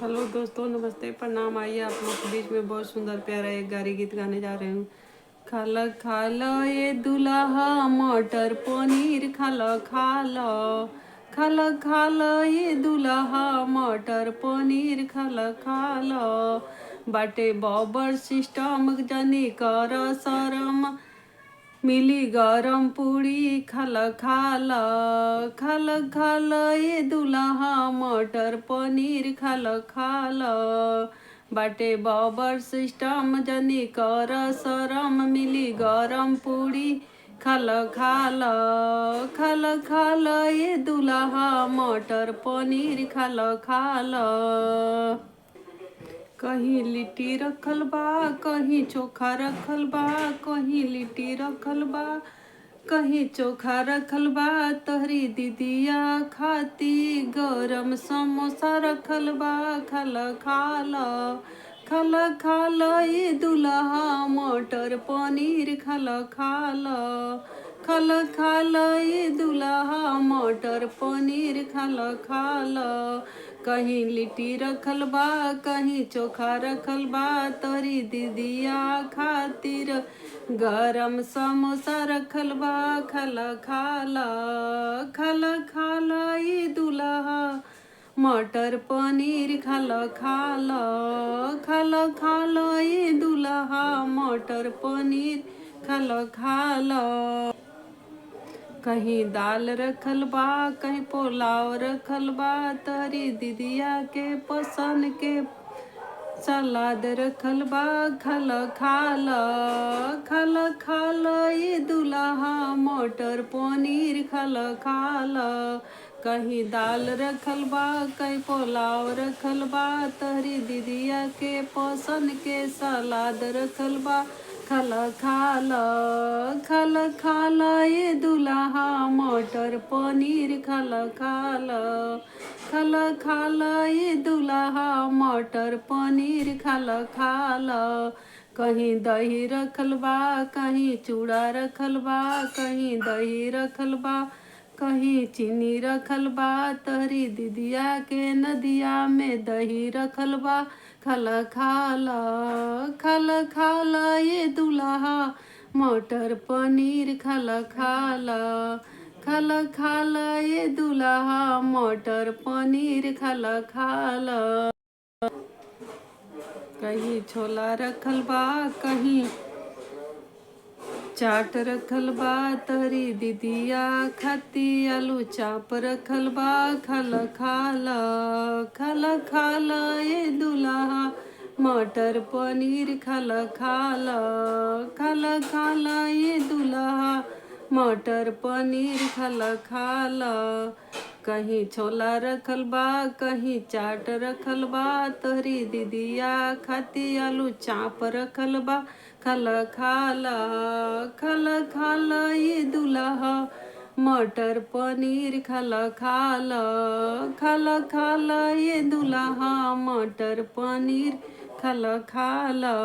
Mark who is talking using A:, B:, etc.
A: Hello दोस्तों, नमस्ते, प्रणाम। आइए आप लोग के बीच में बहुत सुंदर प्यारा एक गारी गीत गाने जा रहे हूँ। खाला खाला ये दुल्हा मटर पनीर, खाला खाला खाला खाला ये दुल्हा मटर पनीर, खाला खाला। बाटे बॉबर सिस्टम जनी कर शरम, मिली गरम पूड़ी, खाला खाला खाला खाला ये दुल्हा मटर पनीर, खाला खाला। बाटे बॉबर सिस्टम जनी कर शरम, मिली गरम पूड़ी, खाला खाला खाला खाला ये दुल्हा मटर पनीर, खाला खाला। कहीं लिट्टी रखल बा, कहीं चोखा रखल बा, कहीं लिट्टी रखल बा, कहीं चोखा रखल बा। तोहरी दीदिया खाती गरम समोसा रखल बा, खाला खाला खाला खाला ये दुल्हा मटर पनीर, खाला खाला खाला खाला ये दुल्हा मटर पनीर, खाला खाला। कहीं लिट्टी रखल बा, कहीं चोखा रखल बा, तोरी दीदिया खातिर गरम समोसा रखल बा, खाला खाला खाला खाला ये दुल्हा मटर पनीर, खाला खाला खाला खाला ये दुल्हा मटर पनीर, खाला खाला। कहीं दाल रखल बा, कहीं पुलाव रखल बा, तोहरी दीदिया के पसंद के सलाद रखल बा, खाला खाला खाला खाला ये दुल्हा मटर पनीर, खाला खाला। कहीं दाल रखल बा, कहीं पुलाव रखल बा, तोहरी दीदिया के पसंद के सलाद रखल बा, खाला खाला खाला खाला ये दुल्हा मटर पनीर, खाला खाला खाला खाला ये दुल्हा मटर पनीर, खाला खाला। कहीं दही रखल बा, कहीं चूड़ा रखल बा, कहीं दही रखल बा, कहीं चीनी रखल बा, तोहरी दीदिया के नदिया में दही रखल बा, खाला खाला खाला खाला ये दुल्हा मटर पनीर, खाला खाला खाला खाला ये दुल्हा मटर पनीर, खाला खाला। कहीं छोला रखल बा, कहीं चाट रखल बा, तोहरी दीदिया खाती आलू चाप रखल बा, खाला खाला खाला खाला ये दुल्हा मटर पनीर, खाला खाला खाला खाला ये दुल्हा मटर पनीर, खाला खाला। कहीं छोला रखल बा, कहीं चाट रखल बा, तोहरी दीदिया खाती आलू चाप रखल बा, खाला खाला खाला खाला ये दुल्हा मटर पनीर, खाला खाला खाला खाला ये दुल्हा मटर पनीर, खाला खाला।